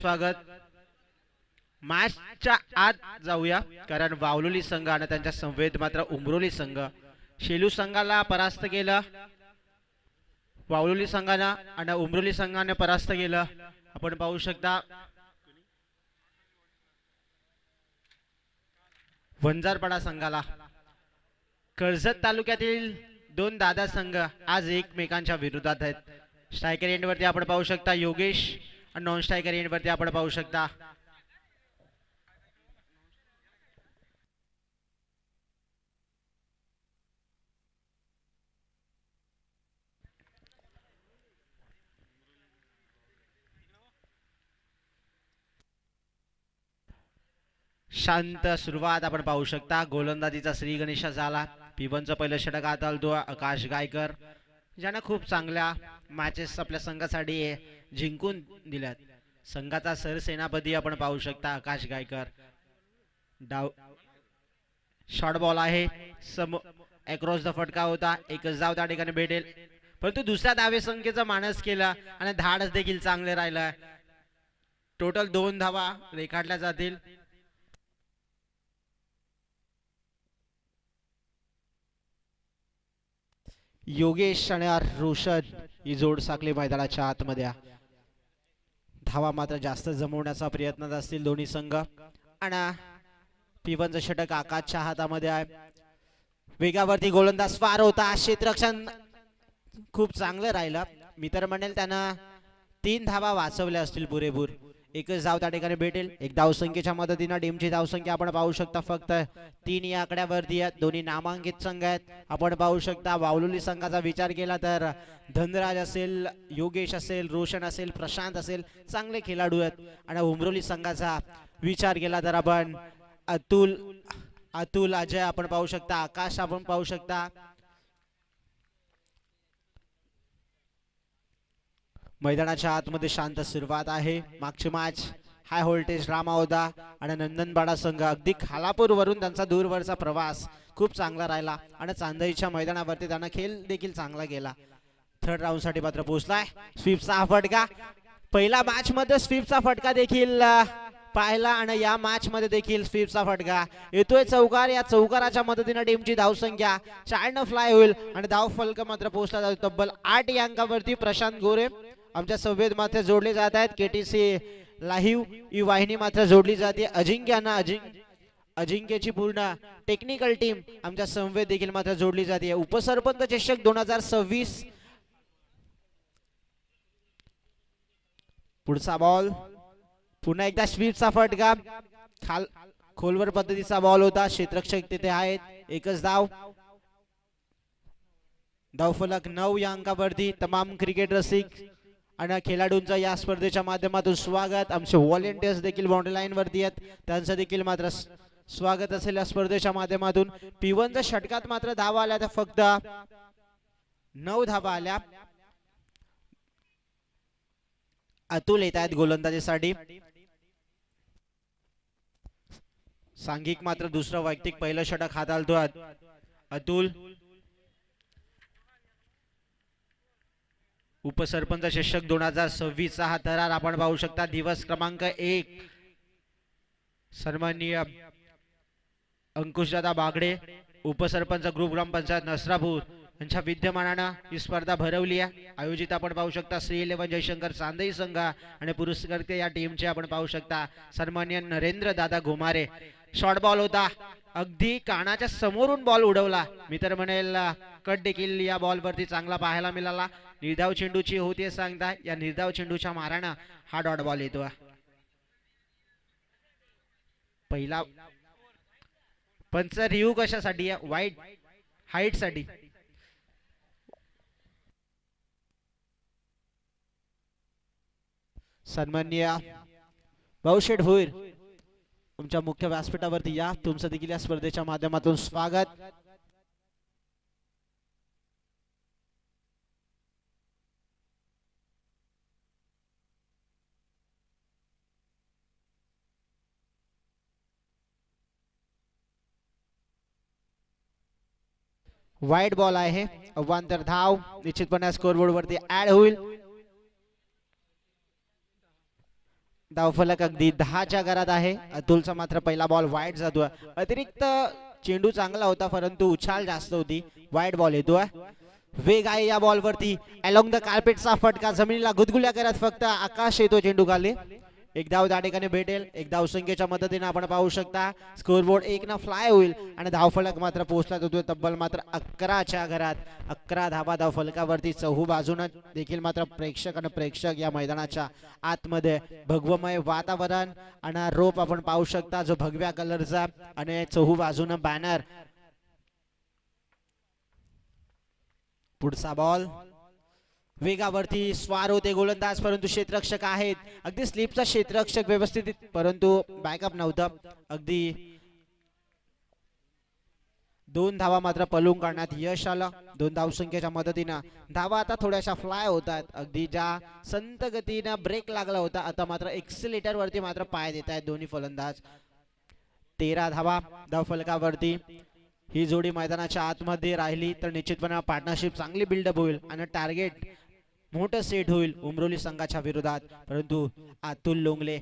स्वागत. मॅचच्या आत जाऊया कारण वावलोली संघ आणि त्यांच्या संवेद मात्र उमरोली संघ शेलू संघाला परास्त केलं. वावलोली संघानं आणि उमरोली संघाने परास्त केलं. आपण पाहू शकता वंजारपाडा संघाला. कर्जत तालुक्यातील दोन दादा संघ आज एकमेकांच्या विरोधात आहेत. स्ट्रायकर एंडवरती आपण पाहू शकता योगेश आणि नॉन स्ट्रायकर एंडवरती आपण पाहू शकता शांत सुरुवात आपण पाहू शकता. गोलंदाजीचा श्री गणेशा झाला. पिबनचं पहिलं षटक हात आलतो आकाश गायकर ज्यानं खूप चांगल्या मॅचेस आपल्या संघासाठी जिंकून दिल्यात. संघाचा सरसेनापती आपण पाहू शकता आकाश गायकर. डाव शॉर्ट बॉल आहे अक्रॉस द फटका होता. एकच धाव त्या ठिकाणी भेटेल परंतु दुसऱ्या धावे संख्येचं मानस केलं आणि धाडस देखील चांगले राहिलं. टोटल 2 धावा रेखाटल्या जातील. योगेश आणि रोशन ही जोड साखली मैदानाच्या आतमध्ये. धावा मात्र जास्त जमवण्याचा प्रयत्न असतील दोन्ही संघ आणि पिबनचं षटक आकाशच्या हातामध्ये आहे. वेगावरती गोलंदाज फार होता. क्षेत्ररक्षण खूप चांगलं राहिलं. मी तर म्हणेल त्यानं 3 धावा वाचवल्या असतील पुरेपूर. एकच धाव त्या ठिकाणी भेटेल. एक धावसंख्येच्या मदतीने टीमची धावसंख्या आपण पाहू शकता फक्त 3 या आकड्यावरती आहेत. दोन्ही नामांकित संघ आहेत. आपण पाहू शकता वावलोली संघाचा विचार केला तर धनराज असेल, योगेश असेल, रोशन असेल, प्रशांत असेल चांगले खेळाडू आहेत. आणि उमरोली संघाचा विचार केला तर आपण अतुल अजय आपण पाहू शकता, आकाश आपण पाहू शकता. मैदानाच्या आतमध्ये शांत सुरुवात आहे. मागची मॅच हाय व्होल्टेज ड्रामा होता आणि नंदनबाडा संघ अगदी खालापूर वरून त्यांचा दूरवरचा प्रवास खूप चांगला राहिला आणि चांदईच्या मैदानावरती त्यांना खेळ देखील चांगला गेला. थर्ड राऊंड साठी मात्र पोहोचलाय. स्वीपचा फटका पहिल्या मॅच मध्ये स्वीपचा फटका देखील पाहिला आणि या मॅच मध्ये देखील स्वीपचा फटका येतोय. चौकार या चौकाराच्या मदतीने टीमची धावसंख्या 4 फ्लाय होईल आणि धाव फलक मात्र पोहोचला जातो तब्बल 8 या अंकावरती. प्रशांत गोरे आमच्या संवेद मात्र जोडले जात आहेत. केटीसी लाईव्ह ही वाहिनी मात्र जोडली जाते. अजिंक्यची पूर्ण टेक्निकल टीम आमच्या संवेद देखील मात्र जोडली जाते. उपसरपंच चषक 2026 पुढचा बॉल पुन्हा एकदा स्वीपचा फटका खोलवर पद्धतीचा बॉल होता. क्षेत्ररक्षक तिथे आहेत. एकच धाव. धावफलक 9 या अंकावरती. तमाम क्रिकेट रसिक आणि खेळाडूंचं या स्पर्धेच्या माध्यमातून स्वागत. आमचे व्हॉलेंटियर्स देखील बाउंड्री लाईन वरती आहेत. त्यांचं देखील मात्र स्वागत असेल या स्पर्धेच्या माध्यमातून. पिवनच्या षटकात मात्र धावा आल्या तर फक्त 9 धावा आल्या. अतुल येत आहेत गोलंदाजीसाठी. सांघिक मात्र दुसरं वैयक्तिक पहिलं षटक हाताळतो अतुल. उपसरपंच चषक 2026 हा थरार आपण पाहू शकता. दिवस क्रमांक 1 सन्माननीय अंकुशदादा बागडे उपसरपंच ग्रुप ग्रामपंचायत नसरापूर यांच्या विद्यमानानं ही स्पर्धा भरवली आहे. आयोजित आपण पाहू शकता श्री 11 जयशंकर चांदई संघ आणि पुरस्कर्ते या टीमचे आपण पाहू शकता सन्माननीय नरेंद्र दादा घुमारे. शॉर्ट बॉल होता अगदी कानाच्या समोरून बॉल उडवला. मी तर म्हणेल कट देखील या बॉल वरती चांगला पाहायला मिळाला. निर्धाव चेंडूची होती सांगता या निर्धाव चेंडूच्या मारानं हा डॉट बॉल येतो. पहिला पंच रिव्ह्यू कशासाठी आहे? वाईट हाईट साठी. सन्माननीय भाऊशेठ भोईर तुमच्या मुख्य व्यासपीठावरती या. तुमचं देखील या स्पर्धेच्या माध्यमातून स्वागत. वाईट बॉल आहे. अवांतर धाव निश्चितपणे स्कोरबोर्ड वरती ऍड होईल. धावफलक अगदी 10च्या घरात आहे. अतुलचा मात्र पहिला बॉल वाईड जातोय. अतिरिक्त चेंडू चांगला होता परंतु उछाल जास्त होती. वाईड बॉल येतोय. वेग आहे या बॉल वरती. अलॉंग द कार्पेटचा फटका जमिनीला गुदगुल्या करत फक्त आकाश येतो चेंडू खाली. एक धाव त्या ठिकाणी भेटेल. एक धावसंख्येच्या मदतीने आपण पाहू शकता स्कोरबोर्ड 1 न फ्लाय होईल आणि धावफलक मात्र पोहोचला जातोय तब्बल मात्र 11च्या घरात. 11 धावा धावफलकावरती. चहू बाजूने देखील मात्र प्रेक्षक आणि प्रेक्षक या मैदानाच्या आतमध्ये. भगवमय वातावरण आणि रोप आपण पाहू शकता जो भगव्या कलरचा आणि चहू बाजूने बॅनर. पुढचा बॉल वेगावरती स्वार होते गोलंदाज परंतु क्षेत्ररक्षक आहेत. अगदी स्लिपचा क्षेत्ररक्षक व्यवस्थित परंतु बॅकअप नव्हतं. अगदी 2 धावा मात्र पळून काढण्यात यश आलं. 2 धावसंख्येच्या मदतीने धावा आता थोड्याशा फ्लाय होतात. अगदी ज्या संत गतीने ब्रेक लागला होता आता मात्र एक्सिलेटर वरती मात्र पाय देत आहेत दोन्ही फलंदाज. 13 धावा धावफलकावरती. ही जोडी मैदानाच्या आतमध्ये राहिली तर निश्चितपणे पार्टनरशिप चांगली बिल्डअप होईल आणि टार्गेट मोठं सेट होईल उमरोली संघाच्या विरोधात. परंतु अतुल लोंगले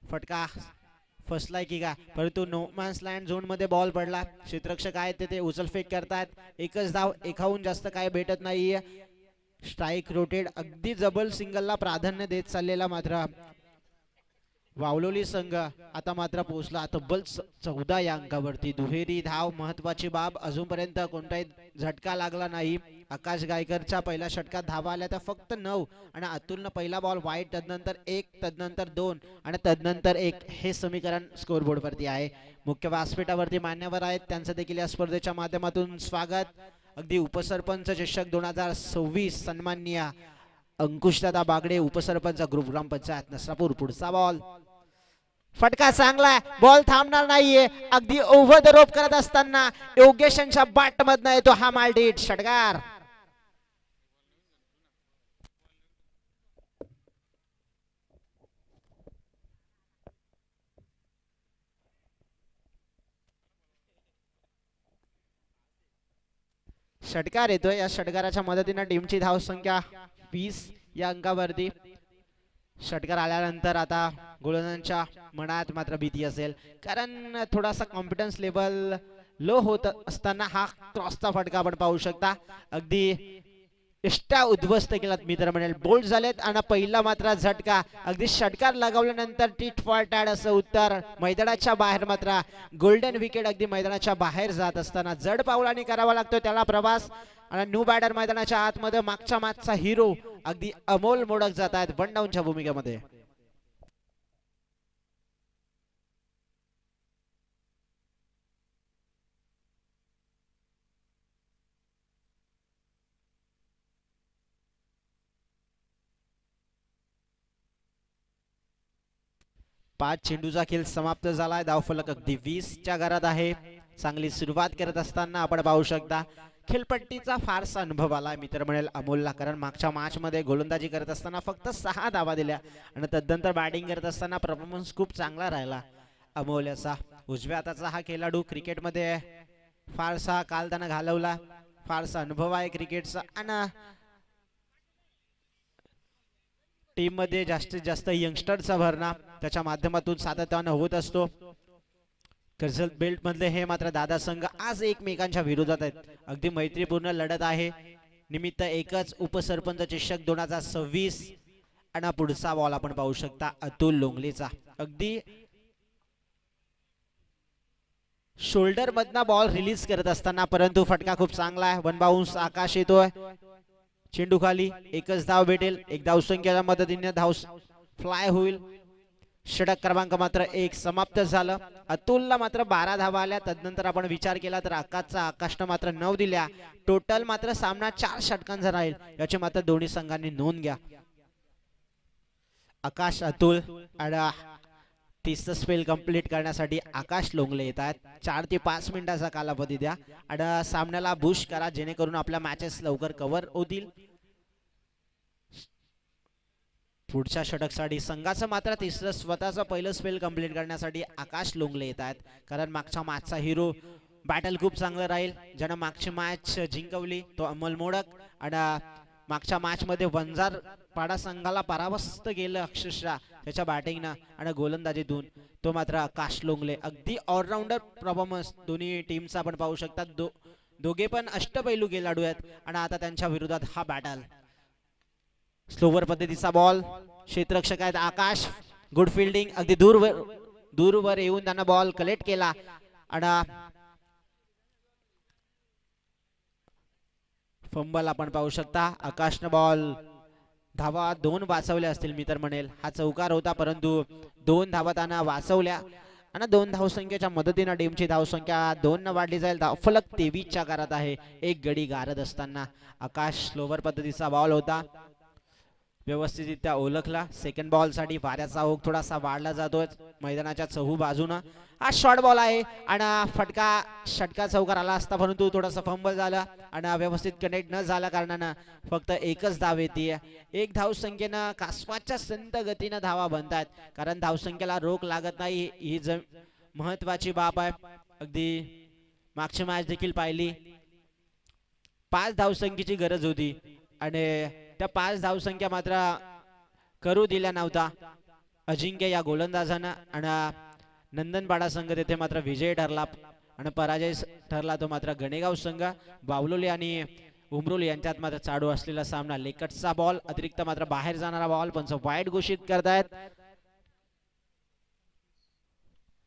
फटका फसलाय की काय परंतु नो मॅन्स लँड झोन मध्ये बॉल पडला. क्षेत्ररक्षक आहेत ते उचलफेक करतात. एकच धाव. एकाहून जास्त काय भेटत नाहीये. Strike rotated. अगदी जबल सिंगलला प्राधान्य देत चाललेला मात्र वावलोली संघ आता मात्र पोहोचला तब्बल 14 या अंकावरती. दुहेरी धाव महत्वाची बाब. अजूनपर्यंत कोणताही झटका लागला नाही. आकाश गायकरच्या पहिल्या षटकात धावा आल्या त्या फक्त 9 आणि अतुलनं पहिला बॉल वाईट तदनंतर 1 तदनंतर 2 आणि तदनंतर 1 हे समीकरण स्कोरबोर्ड वरती आहे. मुख्य व्यासपीठावरती मान्यवर आहेत त्यांचं देखील या स्पर्धेच्या माध्यमातून स्वागत. अगदी उपसरपंच चषक 2026 सन्माननीय अंकुशदादा बागडे उपसरपंच ग्रुप ग्रामपंचायत नसरापूर. पुढचा बॉल फटका चांगला. बॉल थांबणार नाहीये. अगदी ओव्हर द रोप करत असताना योगेशांच्या बॅट मधनं येतो हा मालडीट षटकार. षटकार येतोय. या षटकाराच्या मदतीने टीमची धावसंख्या 20 या अंकावरती. षटकार आल्यानंतर आता गोलंदाजांच्या मनात मात्र भीती असेल कारण थोडासा कॉन्फिडन्स लेवल लो होत असताना हा क्रॉसचा फटका आपण पाहू शकता. अगदी इष्टा उद्ध्वस्त केलात मी तर म्हणेल. बोल्ड झालेत आणि पहिला मात्र झटका. अगदी षटकार लगावल्यानंतर टीट फॉर टॅड असं उत्तर. मैदानाच्या बाहेर मात्र गोल्डन विकेट. अगदी मैदानाच्या बाहेर जात असताना जड पावलाने करावा लागतो त्याला प्रवास आणि न्यू बॅटर मैदानाच्या आतमध्ये मागच्या मागचा हिरो अगदी अमोल मोडक जात आहेत वन डाऊनच्या भूमिकेमध्ये. पाच चेंडूचा खेळ समाप्त झालाय. धावफलक अगदी 20च्या घरात आहे. चांगली सुरुवात करत असताना आपण पाहू शकता खेळपट्टीचा फारसा अनुभव आला मी तर म्हणेल अमोलला कारण मागच्या मॅच मध्ये गोलंदाजी करत असताना फक्त 6 धावा दिल्या आणि तदनंतर बॅटिंग करत असताना परफॉर्मन्स खूप चांगला राहिला अमोल याचा. उजव्या हाताचा हा खेळाडू क्रिकेटमध्ये फारसा काल त्यानं घालवला. फारसा अनुभव आहे क्रिकेटचा आणि टीम मध्ये जास्तीत जास्त यंगस्टरचा भरणा त्याच्या माध्यमातून सातत्याने होत असतो. कर्जत बेल्ट मधले हे मात्र दादा संघ आज एकमेकांच्या विरोधात आहेत. अगदी मैत्रीपूर्ण लढत आहे. निमित्त एकच उपसरपंच चषक 2026 आणि पुढचा बॉल आपण पाहू शकता अतुल लोंगलेचा. अगदी शोल्डर मधना बॉल रिलीज करत असताना परंतु फटका खूप चांगला आहे. वन बाउन्स आकाश येतोय. चेंडू खाली. एकच धाव भेटेल. एक धावसंख्येच्या मदतीने धाव फ्लाय होईल. षटक क्रमांक मात्र 1 समाप्त झालं. अतुलला मात्र 12 धावा आल्या. तदनंतर आपण विचार केला तर आकाशनं मात्र 9 दिल्या. टोटल मात्र सामना 4 षटकांचा राहील याची मात्र दोन्ही संघांनी नोंद घ्या. आकाश अतुल आणि 30 स्पेल कंप्लीट करण्यासाठी आकाश लोंगले येत आहेत. 4 ते 5 मिनिटाचा कालावधी द्या आणि सामन्याला बुश करा जेणेकरून आपल्या मॅचेस लवकर कव्हर होतील. पुढच्या षटकसाठी संघाचं मात्र तिसरं स्वतःचं पहिलं स्पेल कंप्लीट करण्यासाठी आकाश लोंगले येत आहेत कारण मागच्या मॅचचा हिरो बॅटल खूप चांगलं राहील. ज्यानं मागची मॅच जिंकवली तो अमोल मोडक आणि मागच्या मॅच मध्ये वंजार पाडा संघाला पराभस्त केलं अक्षरशः त्याच्या बॅटिंगनं आणि गोलंदाजीतून. तो मात्र आकाश लोंगले अगदी ऑलराऊंडर परफॉर्मन्स दोन्ही टीमचा आपण पाहू शकता. दोघे पण अष्टपैलू खेळाडू आहेत आणि आता त्यांच्या विरोधात हा बॅटल. स्लोवर पद्धतीचा बॉल, क्षेत्ररक्षक आहेत आकाश, गुड फिल्डिंग, अगदी दूरवर येऊन त्यांना बॉल कलेक्ट केला आणि फंबल आपण पाहू शकता. आकाशनं बॉल धावा 2 वाचवल्या असतील मी तर म्हणेल. हा चौकार होता परंतु 2 धावा त्यांना वाचवल्या आणि 2 धावसंख्येच्या मदतीने टीमची धावसंख्या 2 न वाढली जाईल. धावफलक 23 च्या घरात आहे. एक गडी गारद असताना आकाश स्लोवर पद्धतीचा बॉल होता, व्यवस्थितरित्या ओळखला. सेकंड बॉल साठी वाऱ्याचा ओघ थोडासा वाढला जातोय मैदानाच्या चहू बाजूनं. हा शॉर्ट बॉल आहे आणि षटका चौकार आला असता परंतु थोडासा फंबल झाला आणि व्यवस्थित कनेक्ट न झाल्या कारणानं फक्त एकच धाव येते. एक धावसंख्येनं कासवाच्या संत गतीनं धावा बनतात कारण धावसंख्येला रोख लागत नाही, ही महत्वाची बाब आहे. अगदी मागची मॅच देखील पाहिली, 5 धावसंख्येची गरज होती आणि त्या 5 धावसंख्या मात्र करू दिल्या नव्हता अजिंक्य या गोलंदाजानं आणि नंदनपाडा संघ तेथे मात्र विजय ठरला आणि पराजय ठरला तो मात्र गणेगाव संघ. बावलोली आणि उमरोली यांच्यात मात्र चालू असलेला सामना. लेकटचा बॉल अतिरिक्त मात्र बाहेर जाणारा बॉल पंच वाईट घोषित करतायत.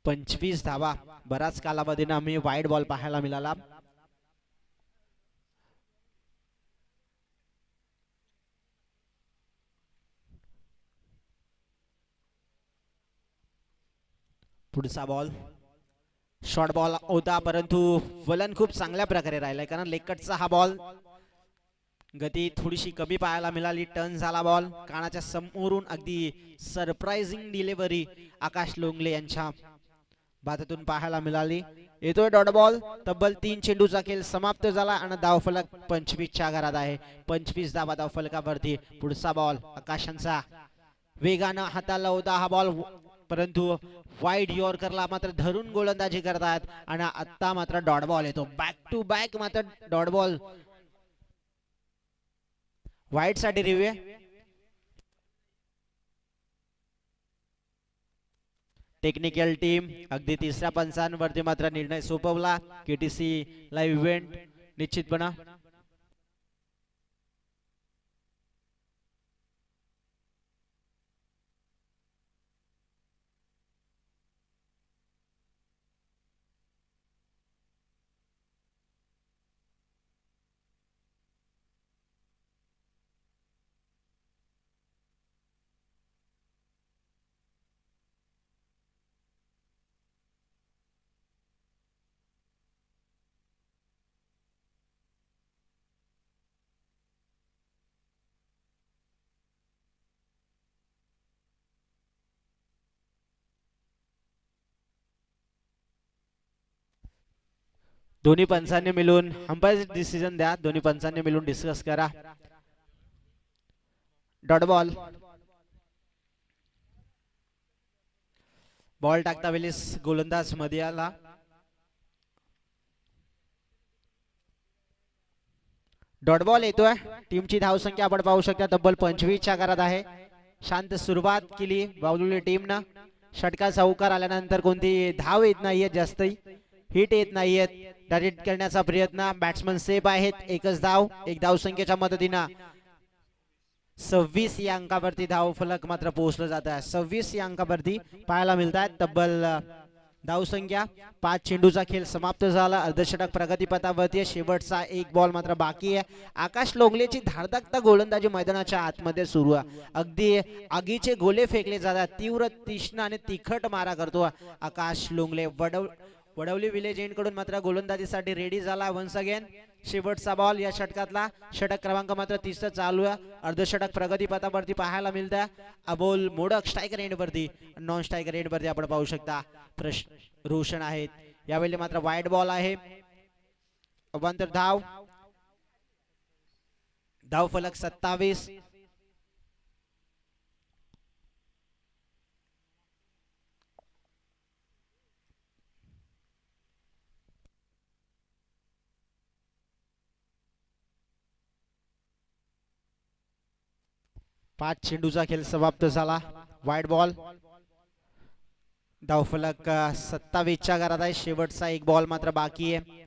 25 धावा बराच कालावधीने आम्ही वाईट बॉल पाहायला मिळाला. पुढचा बॉल शॉर्ट बॉल होता परंतु वलन खूप चांगल्या प्रकारे राहिलाय कारण लेकटचा हा बॉल गती थोडीशी कमी पाहायला मिळाली. टर्न झाला बॉल कानाच्या समोरून, अगदी सरप्राइझिंग डिलिव्हरी आकाश लोंगले यांच्या बातातून पाहायला मिळाली. येतोय डॉट बॉल. तब्बल 3 चेंडूचा खेळ समाप्त झाला आणि धावफलक 25 च्या घरात आहे. 25 धावा धावफलकावरती. पुढचा बॉल आकाशांचा वेगानं हाताला होता हा बॉल परंतु वाईड यॉर्करला मात्र धरून गोलंदाजी करतात आणि आता मात्र डॉट बॉल येतो. बॅक टू बॅक मात्र डॉट बॉल वाईड साठी रिव्ह्यू. टेक्निकल टीम अगदी तिसऱ्या पंचांवरती मात्र निर्णय सोपवला. केटीसी लाईव्ह इव्हेंट निश्चितपणे दोन्ही पंचांनी मिळून अंपायर डिसिजन द्या. दोन्ही पंचांनी मिळून डिस्कस करा. Dot ball. बॉल टाकता वेळेस गोलंदाज मध्ये आला. डॉट बॉल येतोय. टीमची धावसंख्या आपण पाहू शकता तब्बल 25 च्या घरात आहे. शांत सुरुवात केली बावलोली टीमनं. षटका चौकार आल्यानंतर कोणती धाव येत नाहीये, जास्त हिट येत नाहीयेत. टार्गेट करण्याचा प्रयत्न, बॅट्समन सेफ आहेत. एकच धाव, एक धावसंख्येच्या मदतीनं 26 या अंकावरती धाव फलक मात्र पोहोचलं जात आहे. 26 या अंकावरती पाहायला मिळतात. तब्बल धावसंख्या 5 चेंडूचा खेळ समाप्त झाला. अर्धषटक प्रगतीपथावरती. शेवटचा एक बॉल मात्र बाकी आहे. आकाश लोंगलेची धारदार गोलंदाजी मैदानाच्या आतमध्ये सुरू आहे. अगदी आगीचे गोले फेकले जातात. तीव्र, तीक्ष्ण आणि तिखट मारा करतो आकाश लोंगले. वडवली विलेज एंड कडून मात्र गोलंदाजीसाठी रेडी झाला. वन्स अगेन शेवटचा बॉल या षटकातला. षटक क्रमांक मात्र 30 चालू आहे. अर्धषटक प्रगतीपथावरती पाहायला मिळतं. अबोल मोडक स्ट्रायकर एंड वरती, नॉन स्ट्रायकर एंड वरती आपण पाहू शकता रोशन आहेत. यावेळी मात्र वाईड बॉल आहे. अवांतर धाव फलक 27. 5 चेंडूचा खेळ समाप्त झाला. Wide ball. धावफलक 27च्या घरात आहे. शेवटचा एक बॉल मात्र बाकी आहे.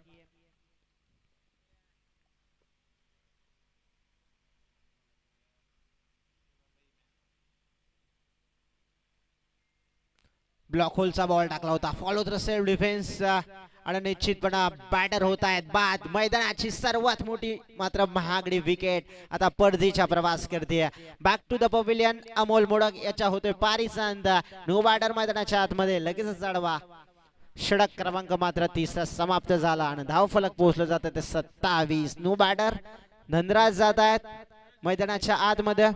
ब्लॉक होलचा बॉल टाकला होता. फॉलो द सेल्फ डिफेन्स आणि निश्चितपणे बॅटर होत आहेत बाद. मैदानाची सर्वात मोठी मात्र महागडी विकेट आता पडदीचा प्रवास करते. Back to the pavilion. Amol Modak याच्या होते पारिसंद. नो बॅटर मैदानाच्या आतमध्ये लगेचच चढवा. षटक क्रमांक मात्र 30 समाप्त झाला आणि धावफलक पोहोचलं जातं ते 27. No batter. धनराज जात आहेत मैदानाच्या आतमध्ये.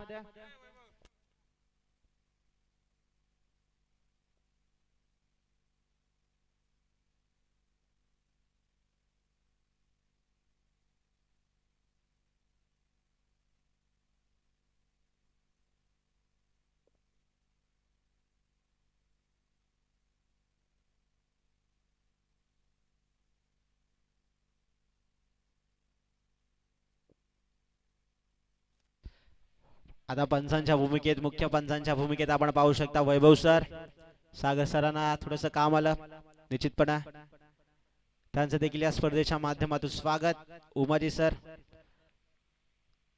आता पंचांच्या भूमिकेत, मुख्य पंचांच्या भूमिकेत आपण पाहू शकता वैभव सर. सागर सरांना थोडस काम आलं निश्चितपणे. त्यांचं देखील या स्पर्धेच्या माध्यमातून स्वागत. उमाजी सर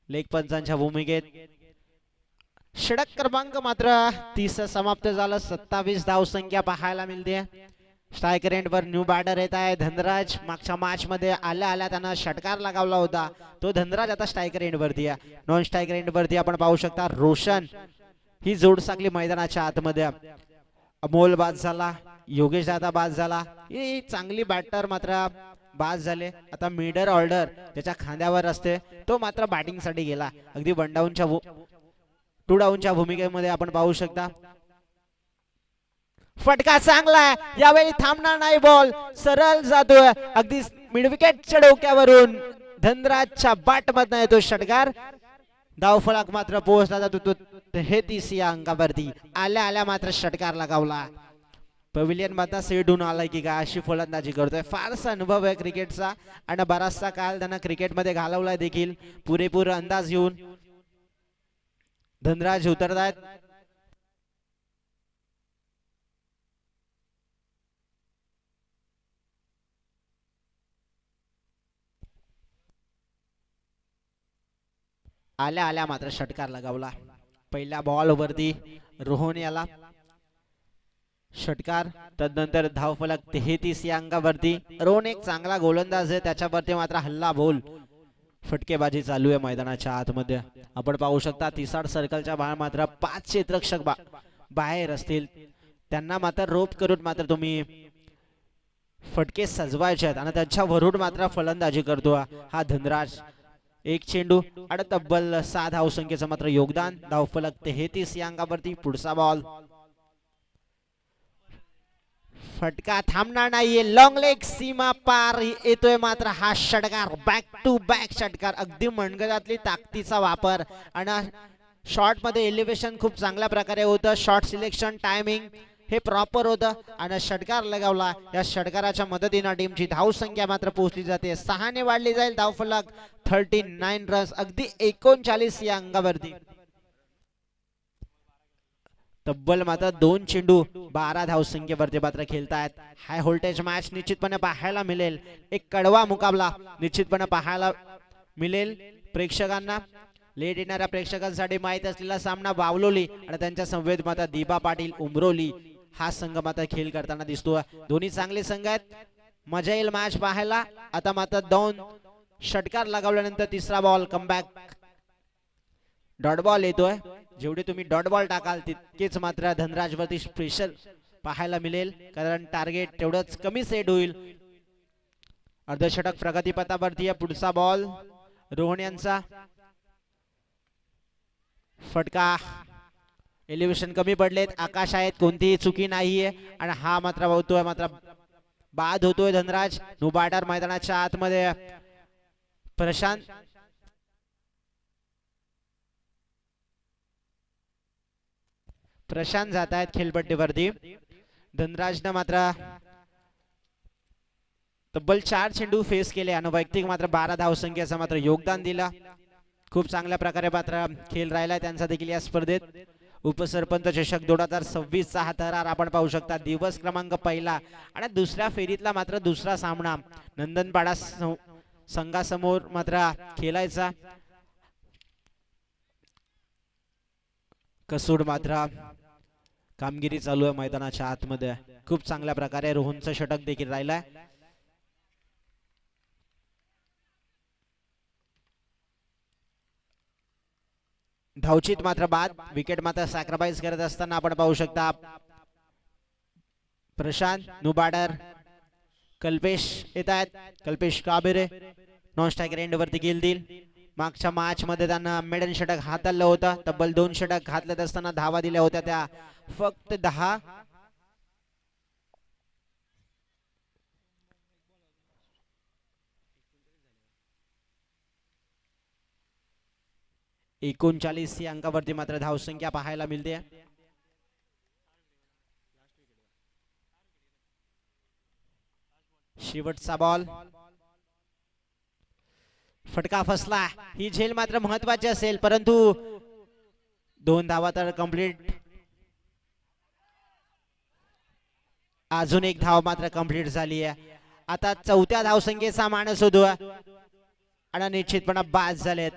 लेग पंचांच्या भूमिकेत. षटक क्रमांक मात्र 30 समाप्त झालं. 27 धावसंख्या पाहायला मिळते. स्ट्रायकर एंडवर न्यू बॅटर येत आहे धनराज. मागच्या मॅच मध्ये आल्या त्यांना षटकार लगावला होता तो धनराज आता स्ट्रायकर एंडवरती आहे. नॉन स्ट्रायकर एंडवरती आपण पाहू शकता रोशन. ही जोड साकली मैदानाच्या आतमध्ये. अमोल बाद झाला. योगेश दादा बाद झाला. ही चांगली बॅटर मात्र बाद झाले. आता मिडल ऑर्डर त्याच्या खांद्यावर असते तो मात्र बॅटिंग साठी गेला. अगदी टू डाऊनच्या भूमिकेमध्ये आपण पाहू शकता. फटका चांगला आहे यावेळी थांबणार नाही. बॉल सरळ जातोय अगदी मिड विकेटच्या डोक्यावरून. धनराजच्या बॅट मधनं येतो षटकार. धावफलक मात्र पोहोचला जातो तो 33 या अंकावरती. आल्या मात्र षटकार लगावला. पवेलियन मधला सेट होऊन आलाय की काय अशी फलंदाजी करतोय. फारसा अनुभव आहे क्रिकेटचा आणि बराचसा काळ त्यांना क्रिकेटमध्ये घालवलाय देखील. पुरेपूर अंदाज घेऊन धनराज उतरतायत. आल्या मात्र षटकार लगावला. पहिल्या बॉल वरती रोहन याला षटकार. तदनंतर धावफलक 33 या अंकावरती. रोहन एक चांगला गोलंदाज आहे त्याच्यावरती मात्र हल्ला बोल फटकेबाजी चालू आहे मैदानाच्या आतमध्ये. आपण पाहू शकता 30 सर्कलच्या बाहेर मात्र 5 क्षेत्ररक्षक बाहेर असतील. त्यांना मात्र रोप करून मात्र तुम्ही फटके सजवायचे आहेत आणि त्याच्यावरून मात्र फलंदाजी करतो हा धनराज. एक चेंडू आणि तब्बल 6 धावसंख्येचं मात्र योगदान. धावफलक 33 या अंकावरती. पुढचा बॉल. फटका थांबणार नाहीये. लॉंग लेग सीमा पार येतोय मात्र हा षटकार. बॅक टू बॅक षटकार. अगदी मनगटातली ताकदीचा वापर आणि शॉट मध्ये एलिव्हेशन खूप चांगल्या प्रकारे होतं. शॉट सिलेक्शन टायमिंग हे प्रॉपर होतं आणि षटकार लगावला. या षटकाराच्या मदतीने टीमची धावसंख्या मात्र पोहोचली जाते. 6 ने वाढली जाईल. धावफलक 39 रन्स. अगदी 39 या अंकावरती. तब्बल मात्र 2 चेंडू 12 धावसंख्येवरती मात्र खेळतायत. हाय व्होल्टेज मॅच निश्चितपणे पाहायला मिळेल. एक कडवा मुकाबला निश्चितपणे पाहायला मिळेल प्रेक्षकांना. लेट येणाऱ्या प्रेक्षकांसाठी माहित असलेला सामना बावलोली आणि त्यांच्या संवेद माता दीपा पाटील उमरोली हा संघ मात्र खेळ करताना दिसतो. दोन्ही चांगले संघ आहेत. मजा येईल मॅच पाहायला. आता मात्र 2 षटकार लगावल्यानंतर तिसरा बॉल कमबॅक. डॉट बॉल येतोय. जेवढे तुम्ही डॉट बॉल टाकाल तितकेच मात्र धनराजवरती स्पेशल पाहायला मिळेल कारण टार्गेट तेवढंच कमी सेट होईल. अर्धशतक प्रगतीपथावरती आहे. पुढचा बॉल रोहन यांचा. फटका. एलिव्हेशन कमी पडलेत. आकाश आहेत. कोणतीही चुकी नाहीये आणि हा मात्र होतोय मात्र बाद होतोय धनराज. नो बॅटर मैदानाच्या आतमध्ये. प्रशांत जात आहेत खेळपट्टीवरती. धनराजनं मात्र तब्बल 4 चेंडू फेस केले आणि वैयक्तिक मात्र 12 धावसंख्येचं मात्र योगदान दिलं. खूप चांगल्या प्रकारे मात्र खेळ राहिला त्यांचा देखील या स्पर्धेत. उपसरपंच चषक 2026 चा हा थरार आपण पाहू शकता. दिवस क्रमांक पहिला आणि दुसऱ्या फेरीतला मात्र दुसरा सामना नंदनपाडा संघासमोर मात्र खेळायचा. कसोड मात्र कामगिरी चालू आहे मैदानाच्या आतमध्ये. खूप चांगल्या प्रकारे रोहनचं षटक देखील राहिलंय. धावचीत मात्र बाद. विकेट मात्र सॅक्रिफाईस करत असताना आपण पाहू शकता. प्रशांत नुबाडर, कल्पेश येत आहेत. कल्पेश काबेरे नॉन स्ट्रायकर एंड वरती गेल देईल. मागच्या मॅच मध्ये त्यांना मेडन षटक हाताळलं होतं. तब्बल 2 षटक घातले असताना धावा दिल्या होत्या त्या फक्त 10. एकोणचाळीस या अंकावरती मात्र धावसंख्या पाहायला मिळते. शेवटचा बॉल, फटका फसला. ही झेल मात्र महत्वाची असेल, परंतु 2 धावा तर कंप्लीट. अजून एक धाव मात्र कंप्लीट झाली आहे. आता 4थ्या धावसंख्येचा मानस होतो आणि निश्चितपणे बाद झालेत.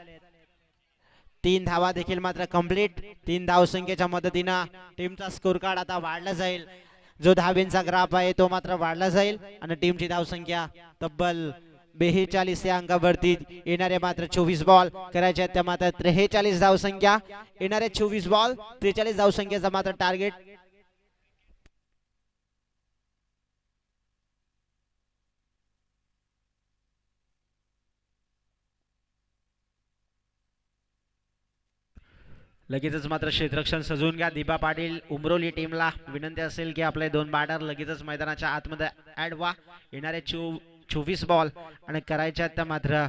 3 धावा देखील मात्र कंप्लीट. 3 धावसंख्येच्या मदतीने टीमचा स्कोर कार्ड आता वाढला जाईल. जो धावेंचा ग्राफ आहे तो मात्र वाढला जाईल आणि टीमची धावसंख्या तब्बल 42 या अंकावरती. येणारे मात्र 24 बॉल करायचे त्या मात्र 43 धावसंख्या. येणारे 24 बॉल 43 धावसंख्येचा मात्र टार्गेट. लगेचच मात्र क्षेत्ररक्षण सजवून घ्या. दिबा पाटील उमरोली टीमला विनंती असेल की आपले 2 बॅटर लगेचच मैदानाच्या आतमध्ये ऍड व्हा. येणारे 24 बॉल आणि करायच्या त्या मात्र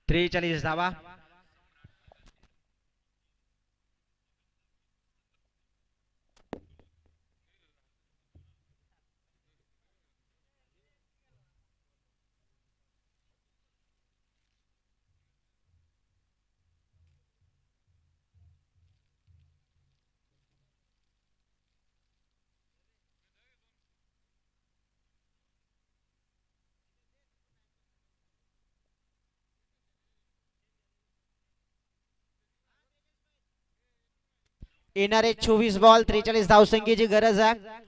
43 धावा. येणारे 24 बॉल 43 धावसंख्येची गरज आहे.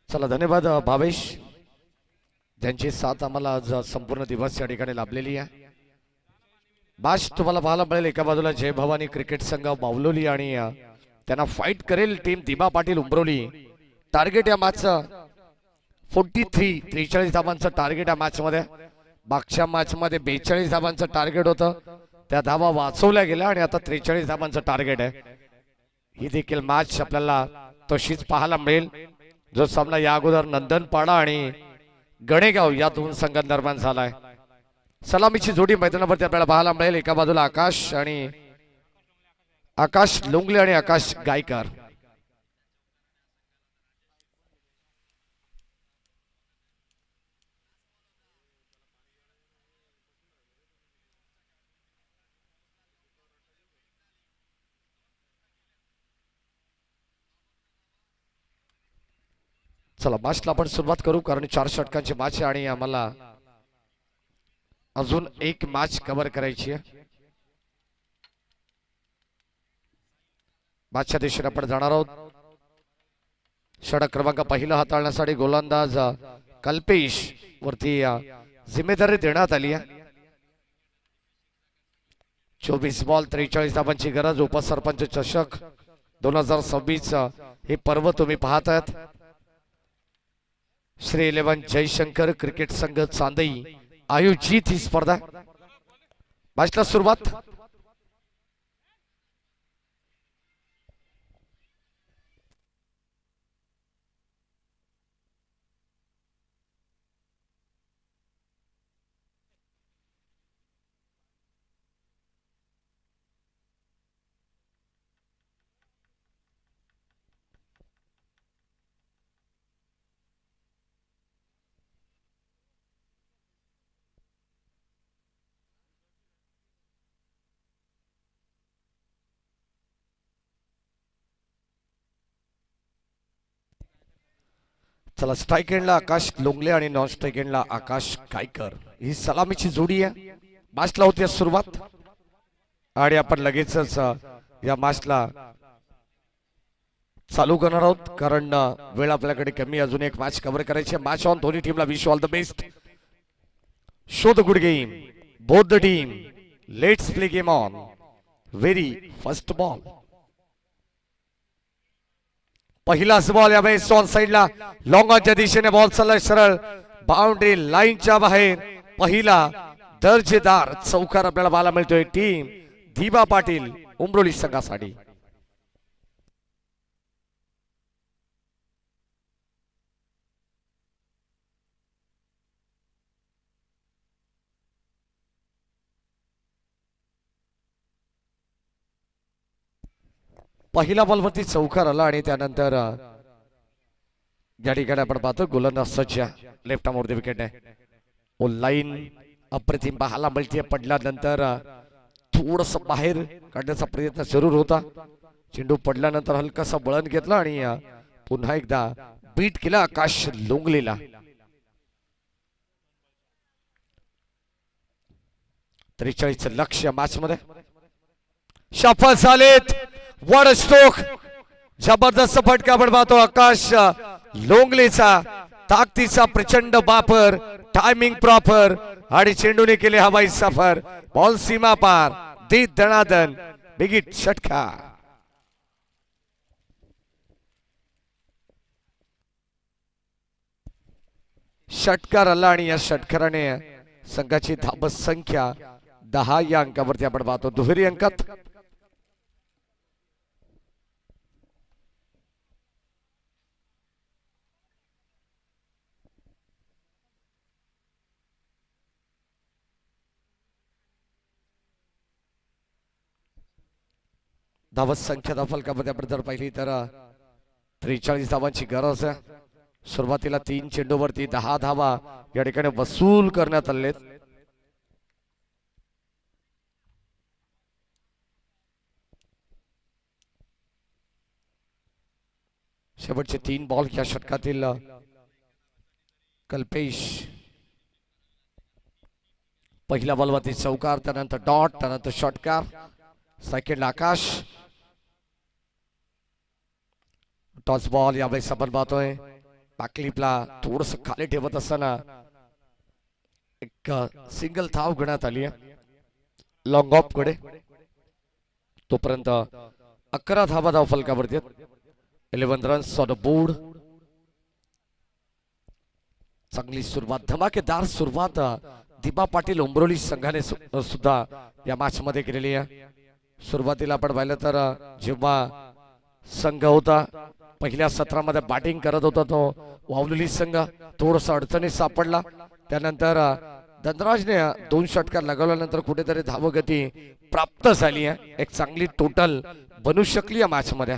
चला धन्यवाद भावेश, ज्यांची साथ आम्हाला आज संपूर्ण दिवस या ठिकाणी लाभलेली आहे. बाश तुम्हाला पाहायला मिळेल एका बाजूला जय भवानी क्रिकेट संघ मावलोली आणि त्यांना फाईट करेल टीम दिबा पाटील उमरोली. टार्गेट या मॅचचं 43 धावांचं टार्गेट या मॅच मध्ये. मागच्या मॅच मध्ये 42 धावांचं टार्गेट होतं, त्या धावा वाचवल्या गेल्या आणि आता 43 धावांचं टार्गेट आहे. ही देखील मॅच आपल्याला तशीच पाहायला मिळेल. जो सामना या अगोदर नंदनपाडा आणि गणेगाव या 2 संघांदरम्यान झालाय. सलामीची जोडी मैदानावरती आपल्याला पाहायला मिळेल. एका बाजूला आकाश लोंगले आणि आकाश गायकर. चला मॅचला आपण सुरुवात करू, कारण 4 षटकांची मॅच आहे आणि आम्हाला अजून एक मॅच कव्हर करायची आहे. मॅचच्या दिशेने आपण जाणार आहोत. षटक क्रमांक पहिला हाताळण्यासाठी गोलंदाज कल्पेश वरती जिम्मेदारी देण्यात आली आहे. 24 बॉल 43 धावांची गरज. उपसरपंच चषक 2026 हे पर्व तुम्ही पाहत आहात. श्री 11 जयशंकर क्रिकेट संघ चांदई आयोजित ही स्पर्धा. मॅचला सुरुवात. चला स्ट्राईक एंडला आकाश लोंगले आणि नॉन स्ट्राईक एंडला आकाश कायकर ही सलामीची जोडी आहे. मॅचला होती सुरुवात आणि आपण लगेचच या मॅचला चालू करणार आहोत, कारण वेळ आपल्याकडे कमी. अजून एक मॅच कव्हर करायची आहे. Match on. दोन्ही टीमला wish all the best. Show the good game both the team. Let's play game on. Very first ball. पहिलाच बॉल यावेळेस ऑन साइडला लॉंग ऑनच्या दिशेने बॉल चाललाय सरळ बाउंड्री लाईनच्या बाहेर. पहिला दर्जेदार चौकार आपल्याला पाहायला मिळतोय टीम दिबा पाटील उमरोली संघासाठी. पहिला बॉलवरती चौकार आला आणि त्यानंतर या ठिकाणी आपण पाहतो गोलंदाज सज्ज लेफ्ट आर्मवरती विकेट आहे. ओ लाईन अप्रतिम पाहायला मिळते. पडल्यानंतर थोडस बाहेर काढण्याचा प्रयत्न जरूर होता. चेंडू पडल्यानंतर हलकासा बळण घेतला आणि पुन्हा एकदा बीट केला आकाश लोंगलेला. 43 लक्ष मॅच मध्ये सफल झालेत. What a stroke. जबरदस्त फटका आपण पाहतो आकाश लोंगलेचा. ताकदीचा प्रचंड वापर. टायमिंग प्रॉपर आणि चेंडूने केले हवाई सफर. बॉल सीमा पार. दे दणादन बिगिट षटका. षटकार आला आणि या षटकाराने संघाची धाव संख्या 10 या अंकावरती आपण पाहतो. दुहेरी अंकात धावत संख्या फलकामध्ये आपण जर पाहिली तर 43 धावांची गरज आहे. सुरुवातीला 3 चेंडूवरती 10 धावा या ठिकाणी वसूल करण्यात आले. शेवटचे 3 बॉल या षटकातील कल्पेश. पहिल्या बॉलवरती चौकार, त्यानंतर डॉट, त्यानंतर षटकार. सेकंड आकाश. टॉस बॉल यावेळेस आपण पाहतोय पाकलिपला थोडस खाली ठेवत असताना एक सिंगल धाव घेण्यात आली आहे लॉंग ऑफ कडे. तोपर्यंत 11 धावा धाव फलकावरती. 11 रन्स ऑन द बोर्ड. चांगली सुरुवात, धमाकेदार सुरुवात दिबा पाटील उमरोली संघाने सुद्धा या मॅच मध्ये केलेली आहे. सुरुवातीला आपण पाहिलं तर जेव्हा संघ होता पहिल्या सत्रामध्ये बॅटिंग करत होता तो वावलेली संघ थोडस अडचणीत सापडला. त्यानंतर धनराजने 2 षटकार लगावल्यानंतर कुठेतरी धावगती प्राप्त झाली आहे. एक चांगली टोटल बनू शकली या मॅच मध्ये.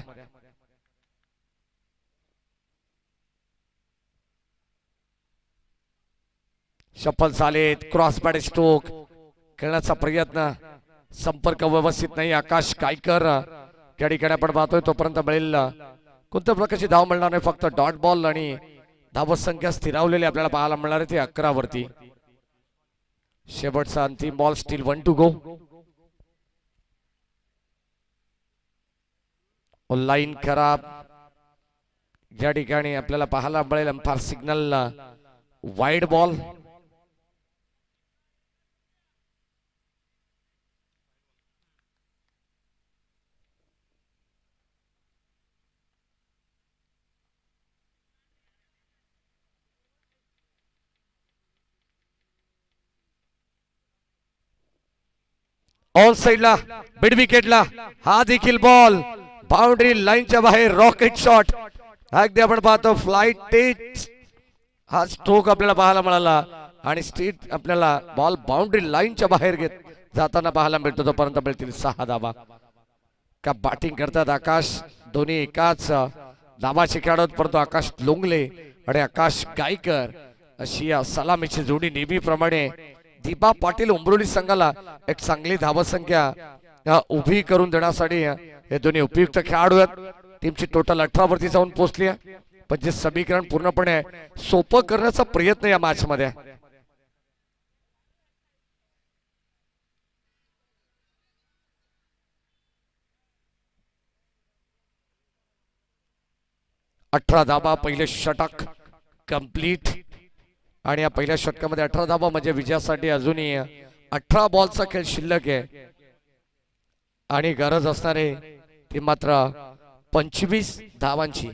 सफल झालेत. क्रॉस बॅट स्ट्रोक खेळण्याचा प्रयत्न, संपर्क व्यवस्थित नाही. आकाश कायकर या ठिकाणी आपण पाहतोय तोपर्यंत मिळेल कोणत्या प्रकारची धाव मिळणार नाही. फक्त डॉट बॉल आणि धावत संख्या स्थिरावलेली आपल्याला पाहायला मिळणार आहे ती 11 वरती. शेवटचा अंतिम ball, still 1 to go. Line खराब, या ठिकाणी आपल्याला पाहायला मिळेल अंपायर सिग्नल वाईड बॉल. ऑल साइडला, मिड विकेटला हा देखील बॉल बाउंड्री लाईनच्या बाहेर. रॉकेट शॉट, अगदी आपण पाहतो फ्लाइट टेस्ट हा स्ट्रोक आपल्याला पाहायला मिळाला आणि स्ट्रीट आपल्याला बॉल बाउंड्री लाईनच्या बाहेर घेत जाताना पाहायला मिळतो. तोपर्यंत मिळतील 6 धावा. का बॅटिंग करतात आकाश, दोन्ही एकाच नावाचे खेळाडू, परंतु आकाश लोंगले आणि आकाश गायकर अशी या सलामीची जोडी नेहमीप्रमाणे दीपा पाटील उंबरोली संघाला एक चांगली धावसंख्या उभी करून देण्यासाठी हे दोन्ही उपयुक्त खेळाडू आहेत. टीमची टोटल 18 वरती जाऊन पोहोचली आहे, पण जे समीकरण पूर्णपणे सोपं करण्याचा प्रयत्न या मॅच मध्ये. अठरा धाबा, पहिले षटक कंप्लीट आणि या पहिल्या षटकामध्ये 18 धाबा म्हणजे विजयासाठी अजूनही 18 बॉलचा खेळ शिल्लक आहे आणि गरज असणारे ती मात्र 25 धावांची.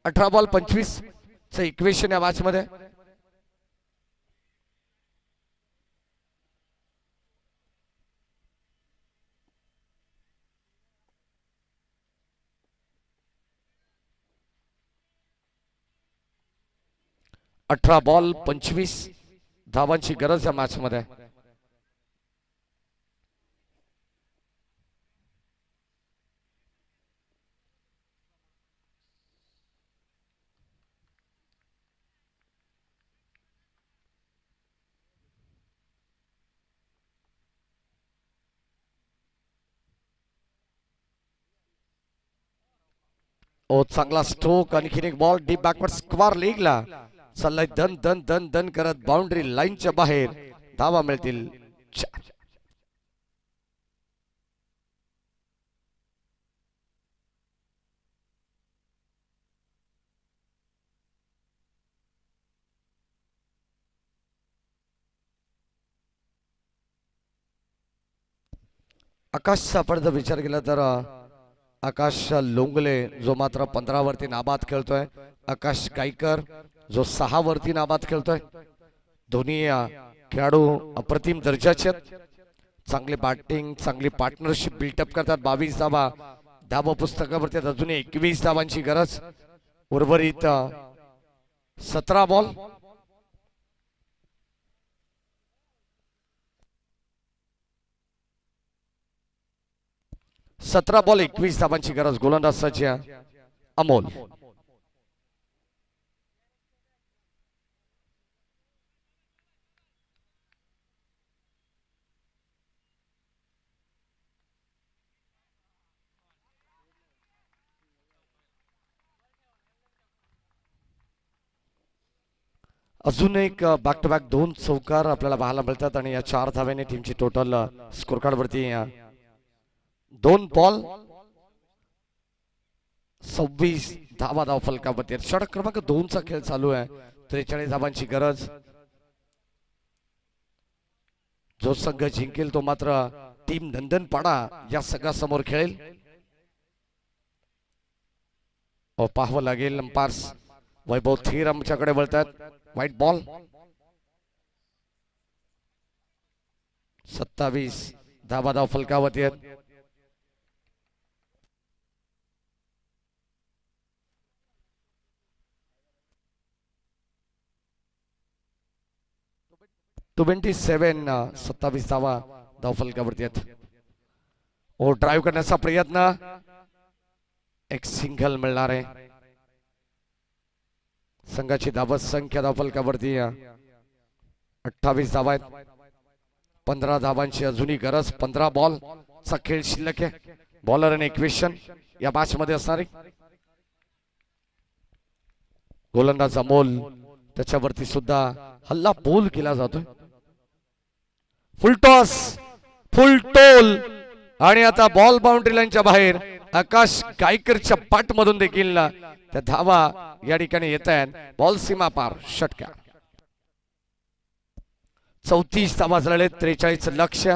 18 बॉल 25 चं इक्वेशन या मॅच मध्ये. अठरा बॉल 25 धावांची गरज या मॅच मध्ये. ओ चांगला स्ट्रोक, आणखीन एक बॉल डीप बॅकवर्ड स्क्वेअर लेगला चाललाय दन दन दन दन करत बाउंड्री लाईनच्या बाहेर. धावा मिळतील 4. आकाशचा आपण जर विचार केला तर आकाश लोंगले जो मात्र 15 वरती नाबाद खेळतोय, आकाश गायकर जो 6 वरती नाबाद खेळतोय. दोन्ही खेळाडू अप्रतिम दर्जाचे आहेत. चांगली बॅटिंग, चांगली पार्टनरशिप बिल्टअप करतात. 22 धावा धावा पुस्तकावरती अजूनही 21 धावांची गरज. उर्वरित 17 बॉल. सतरा बॉल 21 धावांची गरज. गोलंदाज सज्ज अमोल. अजून एक बॅक टू बॅक 2 चौकार आपल्याला पाहायला मिळतात आणि या 4 धाव्याने टीमची टोटल स्कोर कार्ड वरती 2 बॉल 26 धावा धाव फलकावरती. षटक क्रमांक 2 चा खेळ चालू आहे. 43 धावांची गरज. जो संघ जिंकेल तो मात्र टीम नंदनपाडा या संघासमोर खेळेल. पाहावं लागेल. अंपायर्स वैभव थीर आमच्याकडे वळतात. White ball. 27 धावा धाव फलकावरती आहेत. टू 27 धावा धाव फलकावरती आहेत. ओ ड्राईव्ह करण्याचा प्रयत्न. एक सिंगल मिळणार आहे. संघाची धावत संख्या धाव फलकावरती 28 धावा आहेत. 15 धावांची अजूनही गरज. 15 बॉल चा खेळ शिल्लक आहे. बॉलर आणि इक्वेशन या मॅच मध्ये असणारी. गोलंदाज अमोल त्याच्यावरती सुद्धा हल्ला बोल केला जातोय. फुलटॉस फुलटोल आणि आता बॉल बाउंड्री लाईनच्या बाहेर आकाश गायकरच्या पाठ मधून देखील त्या धावा या ठिकाणी येत आहेत. बॉल सीमा पार षटक्या. 34 धावा झाले, 43 लक्ष.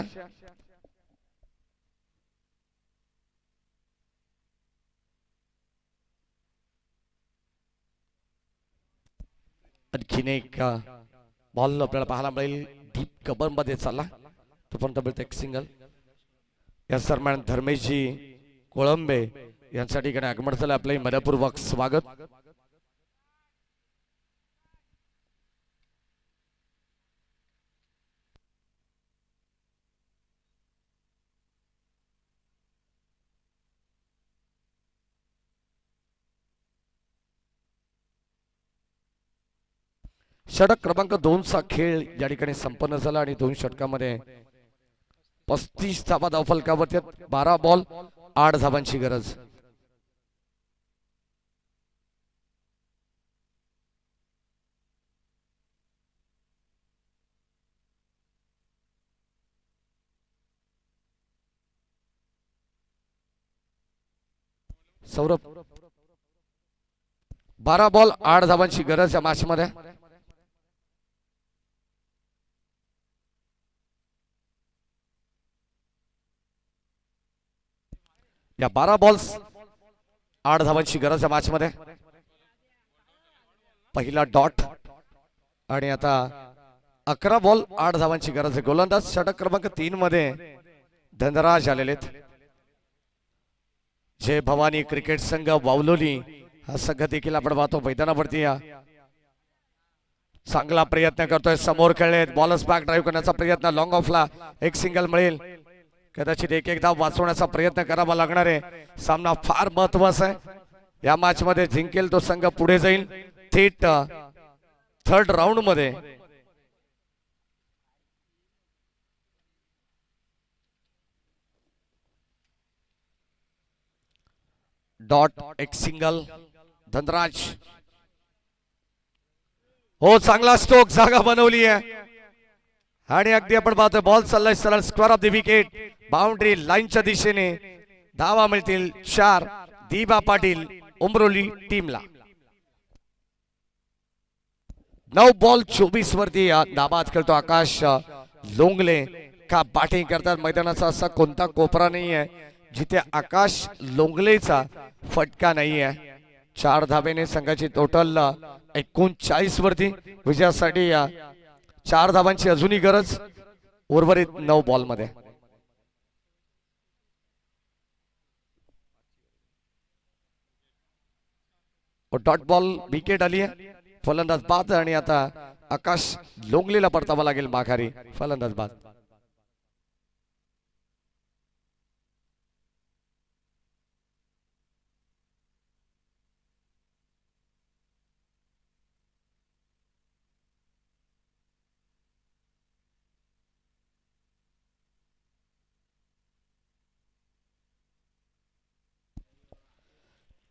आणखीन एक बॉल आपल्याला पाहायला मिळेल डीप कबर मध्ये चालला. तो पण डबल एक सिंगल. या दरम्यान धर्मेशजी कोळंबे यांच्या ठिकाणी आगमन झालं. आपले मनपूर्वक स्वागत. षटक क्रमांक 2 चा खेळ या ठिकाणी संपन्न झाला आणि 2 षटकामध्ये 35 धावा धावफलकावरती. 12 बॉल 8 धावांची गरज. सौरभ 12 बॉल 8 धावांची गरज या मॅच मध्ये. या 12 बॉल्स 8 धावांची गरज या मॅच मध्ये. पहिला डॉट आणि आता 11 बॉल 8 धावांची गरज आहे. गोलंदाज षटक क्रमांक 3 मध्ये धनराज आलेले आहेत. जय भवानी क्रिकेट संघ वावलोली हा संघ देखील आपण पाहतो मैदानावरती. चांगला प्रयत्न करतोय. समोर खेळलेत. बॉलर्स बॅक ड्राईव्ह करण्याचा प्रयत्न. लॉंग ऑफला एक सिंगल मिळेल. कदाचित एक धाव वाचवण्याचा प्रयत्न करावा लागणार आहे. सामना फार महत्वाचा आहे. या मॅच मध्ये जिंकेल तो संघ पुढे जाईल थेट थर्ड राऊंड मध्ये. डॉट एक सिंगल. धनराज हो चांगला स्ट्रोक जागा बनवली आहे आणि अगदी आपण पाहतोय बॉल चाललाय सरळ square of the wicket. Boundary लाईनच्या दिशेने धावा मिळतील 4 दीपा पाटील उमरोली टीमला. 9 बॉल 24 वरती नाबाद खेळतो आकाश लोंगले. का बॅटिंग करतात. मैदानाचा असा कोणता कोपरा नाही आहे जिथे आकाश लोंगलेचा फटका नाही आहे. 4 धावेने संघाची टोटल 39 वरती. विजयासाठी 4 धावांची अजूनही गरज उर्वरित 9 बॉल मध्ये. डॉट बॉल विकेट आली आहे. फलंदाज बाद आणि आता आकाश लोंगलेला परतावा लागेल माघारी. फलंदाज बाद.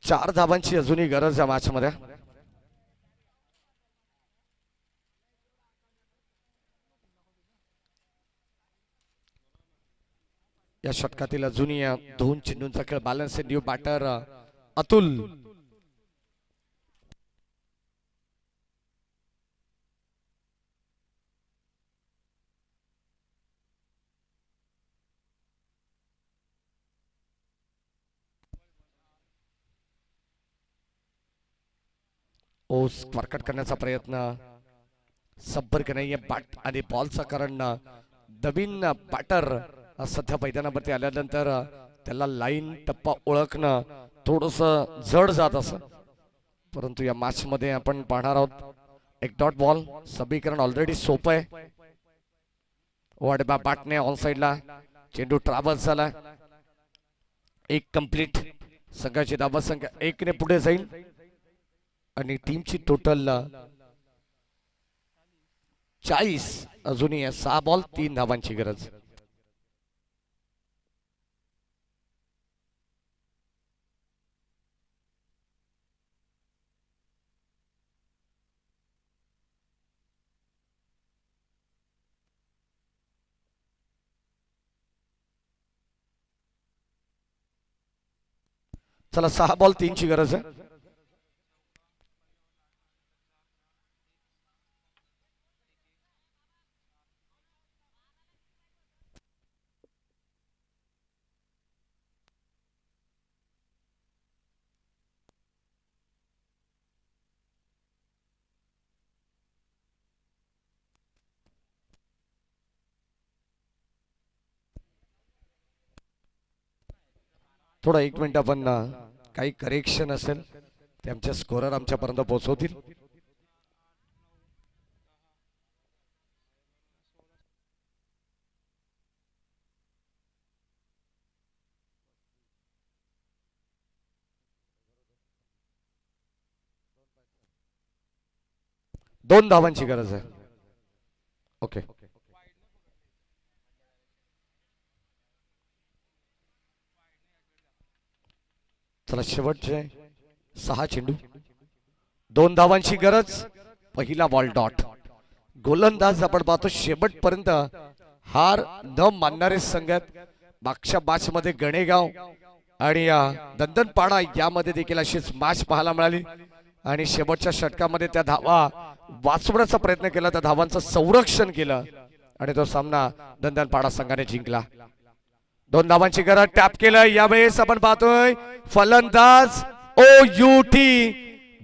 चार धावांची अजूनही गरज या मॅच मध्ये. या षटकातील अजूनही 2 चेंडूंचा खेळ. Balance new batter Atul. ओस मार्कट करण्याचा प्रयत्न. संपर्क नाहीये बॅट आणि बॉलचा. कारण नवीन बॅटर सध्या मैदानावरती आल्यानंतर त्याला लाईन टप्पा ओळखणं थोडस जड जात असं. परंतु या मॅच मध्ये आपण पाहणार आहोत एक डॉट बॉल. समीकरण ऑलरेडी सोपं आहे. वाडबा बॅटने ऑन साइडला चेंडू ट्रॅव्हल्स झाला. एक कंप्लीट. संघाची धावा संख्या 1 ने पुढे जाईल आणि टीमची टोटल 40. अजूनही 6 बॉल 3 धावांची गरज. चला 6 बॉल 3 ची गरज आहे. थोडा 1 मिनिट आपण काही करेक्शन असेल ते आमच्या स्कोरर आमच्यापर्यंत पोहोचवतील. दोन धावांची गरज आहे. ओके. चला शेवटचे 6 चेंडू, 2 धावांची गरज. पहिला बॉल डॉट. गोलंदाज आपण पाहतो शेवटपर्यंत हार न मानणारे संघ आहेत. मागच्या मॅच मध्ये गणेगाव आणि दंदनपाडा यामध्ये देखील अशीच मॅच पाहायला मिळाली आणि शेवटच्या षटकामध्ये त्या धावा वाचवण्याचा प्रयत्न केला, त्या धावांचं संरक्षण केलं आणि तो सामना दंदनपाडा संघाने जिंकला. 2 धावांची गरज. टॅप केलं. यावेळेस आपण पाहतोय फलंदाज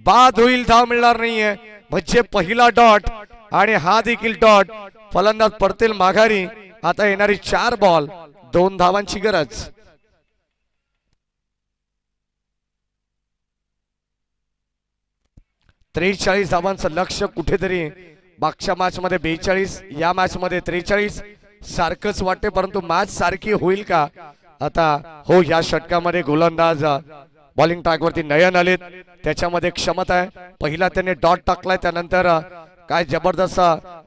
बाद होईल, धाव मिळणार नाहीये. म्हणजे पहिला डॉट आणि हा देखील डॉट. फलंदाज परतेल माघारी. आता येणारी 4 बॉल 2 धावांची गरज. त्रेचाळीस धावांचं लक्ष कुठेतरी मागच्या मॅच मध्ये 42, या मॅच मध्ये 43 सारखंच वाटते, परंतु मॅच सारखी होईल का? आता हो, या षटकामध्ये गोलंदाज बॉलिंग ट्रॅक वरती नयन आलेत, त्याच्यामध्ये क्षमता आहे. पहिला त्याने डॉट टाकलाय, त्यानंतर काय जबरदस्त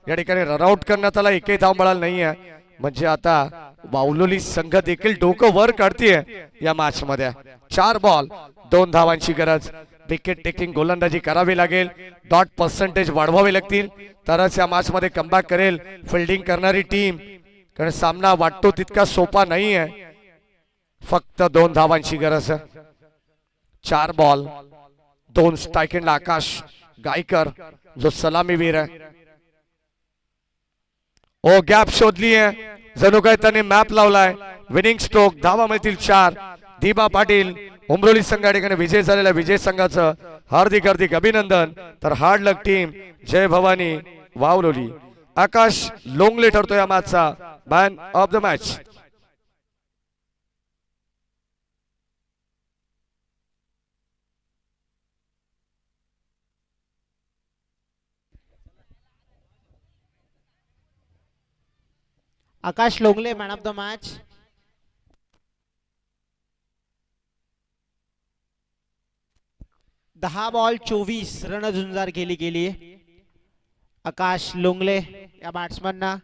या ठिकाणी रनआउट करण्यात आला, एकही धाव मिळाला नाहीये. म्हणजे आता वावलोली संघ देखील डोकं वर काढतीये या मॅच मध्ये. 4 बॉल 2 धावांची गरज. विकेट टेकिंग गोलंदाजी करावी लागेल, डॉट पर्सेंटेज वाढवावे लागतील, तरच या मॅच मध्ये कमबॅक करेल फिल्डिंग करणारी टीम. कारण सामना वाटतो तितका सोपा नाहीये. फक्त 2 धावांची गरज. 4 बॉल 2 स्ट्राइक एंड. आकाश गायकर जो सलामीवीर आहे, ओ गॅप शोधली आहे, जणू काय त्याने मॅप लावलाय. विनिंग स्ट्रोक, धावा मिळतील 4. दीपा पाटील उमरोली संघ ठिकाणी विजय झालेला, विजय संघाचं हार्दिक हार्दिक अभिनंदन. तर hard luck team Jai Bhavani Vavloli. Akash Longle ठरतो या मॅचचा man of the match. Akash Longle man of the match. दहा बॉल 24 रणझुंजार केली गेली. आकाश लोंगले या बॅट्समनना